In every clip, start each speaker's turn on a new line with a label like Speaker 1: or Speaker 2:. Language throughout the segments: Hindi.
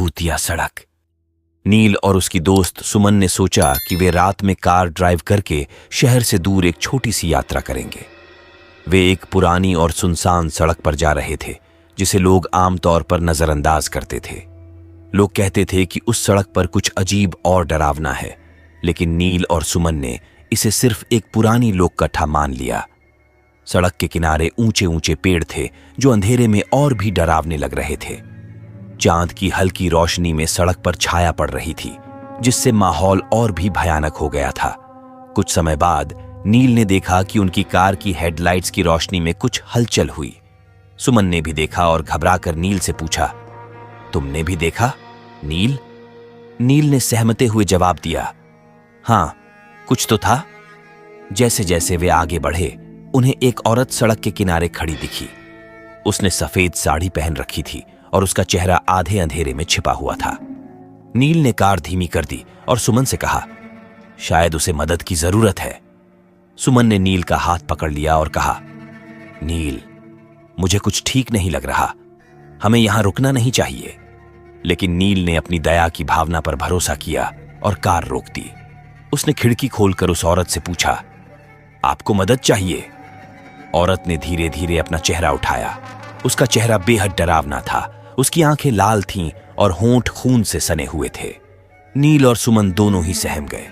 Speaker 1: भूतिया सड़क। नील और उसकी दोस्त सुमन ने सोचा कि वे रात में कार ड्राइव करके शहर से दूर एक छोटी सी यात्रा करेंगे। वे एक पुरानी और सुनसान सड़क पर जा रहे थे जिसे लोग आमतौर पर नजरअंदाज करते थे। लोग कहते थे कि उस सड़क पर कुछ अजीब और डरावना है, लेकिन नील और सुमन ने इसे सिर्फ एक पुरानी लोक कथा मान लिया। सड़क के किनारे ऊंचे ऊंचे पेड़ थे जो अंधेरे में और भी डरावने लग रहे थे। चांद की हल्की रोशनी में सड़क पर छाया पड़ रही थी, जिससे माहौल और भी भयानक हो गया था। कुछ समय बाद नील ने देखा कि उनकी कार की हेडलाइट्स की रोशनी में कुछ हलचल हुई। सुमन ने भी देखा और घबराकर नील से पूछा, तुमने भी देखा नील? नील ने सहमते हुए जवाब दिया, हाँ, कुछ तो था। जैसे जैसे वे आगे बढ़े, उन्हें एक औरत सड़क के किनारे खड़ी दिखी। उसने सफेद साड़ी पहन रखी थी और उसका चेहरा आधे अंधेरे में छिपा हुआ था। नील ने कार धीमी कर दी और सुमन से कहा, शायद उसे मदद की जरूरत है। सुमन ने नील का हाथ पकड़ लिया और कहा, नील, मुझे कुछ ठीक नहीं लग रहा, हमें यहां रुकना नहीं चाहिए। लेकिन नील ने अपनी दया की भावना पर भरोसा किया और कार रोक दी। उसने खिड़की खोलकर उस औरत से पूछा, आपको मदद चाहिए? औरत ने धीरे धीरे अपना चेहरा उठाया। उसका चेहरा बेहद डरावना था। उसकी आंखें लाल थीं और होंठ खून से सने हुए थे। नील और सुमन दोनों ही सहम गए।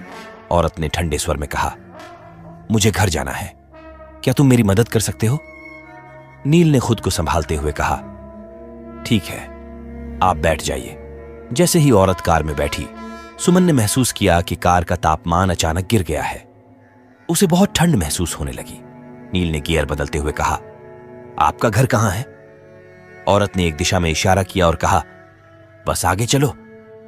Speaker 1: औरत ने ठंडे स्वर में कहा, मुझे घर जाना है, क्या तुम मेरी मदद कर सकते हो? नील ने खुद को संभालते हुए कहा, ठीक है, आप बैठ जाइए। जैसे ही औरत कार में बैठी, सुमन ने महसूस किया कि कार का तापमान अचानक गिर गया है। उसे बहुत ठंड महसूस होने लगी। नील ने गियर बदलते हुए कहा, आपका घर कहां है? औरत ने एक दिशा में इशारा किया और कहा, बस आगे चलो।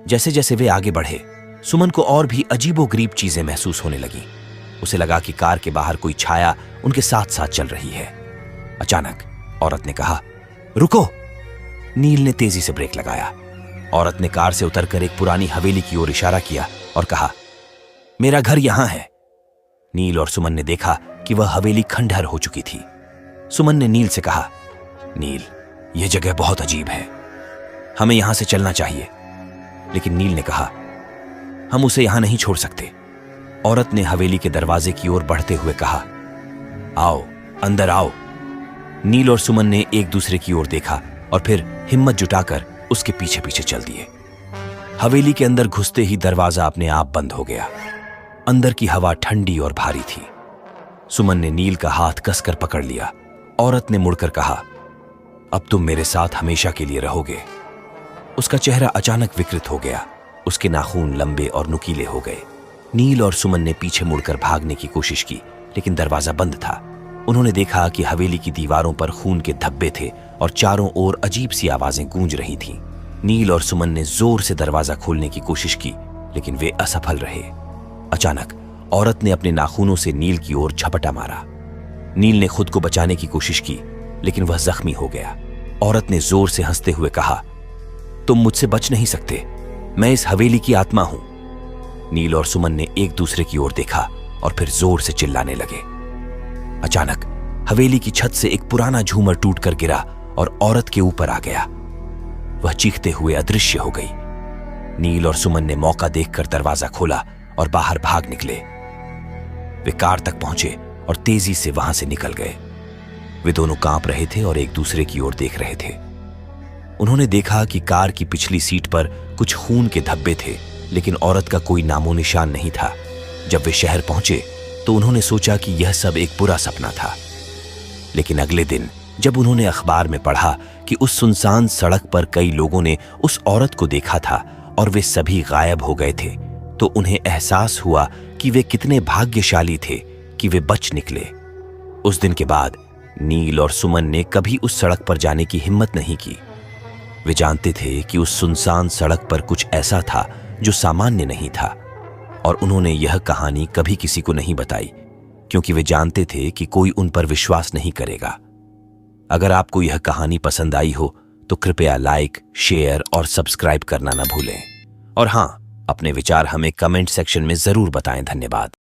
Speaker 1: जैसे जैसे वे आगे बढ़े, सुमन को और भी अजीबोगरीब चीजें महसूस होने लगी। उसे लगा कि कार के बाहर कोई छाया उनके साथ साथ चल रही है। अचानक औरत ने कहा, रुको। नील ने तेजी से ब्रेक लगाया। औरत ने कार से उतरकर एक पुरानी हवेली की ओर इशारा किया और कहा, मेरा घर यहां है। नील और सुमन ने देखा कि वह हवेली खंडहर हो चुकी थी। सुमन ने नील से कहा, नील, यह जगह बहुत अजीब है, हमें यहां से चलना चाहिए। लेकिन नील ने कहा, हम उसे यहां नहीं छोड़ सकते। औरत ने हवेली के दरवाजे की ओर बढ़ते हुए कहा, आओ, अंदर आओ। नील और सुमन ने एक दूसरे की ओर देखा और फिर हिम्मत जुटाकर उसके पीछे पीछे चल दिए। हवेली के अंदर घुसते ही दरवाजा अपने आप बंद हो गया। अंदर की हवा ठंडी और भारी थी। सुमन ने नील का हाथ कसकर पकड़ लिया। औरत ने मुड़कर कहा, अब तुम मेरे साथ हमेशा के लिए रहोगे। उसका चेहरा अचानक विकृत हो गया। उसके नाखून लंबे और नुकीले हो गए। नील और सुमन ने पीछे मुड़कर भागने की कोशिश की, लेकिन दरवाजा बंद था। उन्होंने देखा कि हवेली की दीवारों पर खून के धब्बे थे और चारों ओर अजीब सी आवाजें गूंज रही थीं। नील और सुमन ने जोर से दरवाजा खोलने की कोशिश की, लेकिन वे असफल रहे। अचानक औरत ने अपने नाखूनों से नील की ओर झपटा मारा। नील ने खुद को बचाने की कोशिश की, लेकिन वह जख्मी हो गया। औरत ने जोर से हंसते हुए कहा, तुम मुझसे बच नहीं सकते, मैं इस हवेली की आत्मा हूं। नील और सुमन ने एक दूसरे की ओर देखा और फिर जोर से चिल्लाने लगे। अचानक हवेली की छत से एक पुराना झूमर टूटकर गिरा और औरत के ऊपर आ गया। वह चीखते हुए अदृश्य हो गई। नील और सुमन ने मौका देखकर दरवाजा खोला और बाहर भाग निकले। वे कार तक पहुंचे और तेजी से वहां से निकल गए। वे दोनों कांप रहे थे और एक दूसरे की ओर देख रहे थे। उन्होंने देखा कि कार की पिछली सीट पर कुछ खून के धब्बे थे, लेकिन औरत का कोई नामो निशान नहीं था। जब वे शहर पहुंचे तो उन्होंने सोचा कि यह सब एक बुरा सपना था। लेकिन अगले दिन जब उन्होंने अखबार में पढ़ा कि उस सुनसान सड़क पर कई लोगों ने उस औरत को देखा था और वे सभी गायब हो गए थे, तो उन्हें एहसास हुआ कि वे कितने भाग्यशाली थे कि वे बच निकले। उस दिन के बाद नील और सुमन ने कभी उस सड़क पर जाने की हिम्मत नहीं की। वे जानते थे कि उस सुनसान सड़क पर कुछ ऐसा था जो सामान्य नहीं था, और उन्होंने यह कहानी कभी किसी को नहीं बताई, क्योंकि वे जानते थे कि कोई उन पर विश्वास नहीं करेगा। अगर आपको यह कहानी पसंद आई हो तो कृपया लाइक, शेयर और सब्सक्राइब करना न भूलें। और हां, अपने विचार हमें कमेंट सेक्शन में जरूर बताएं। धन्यवाद।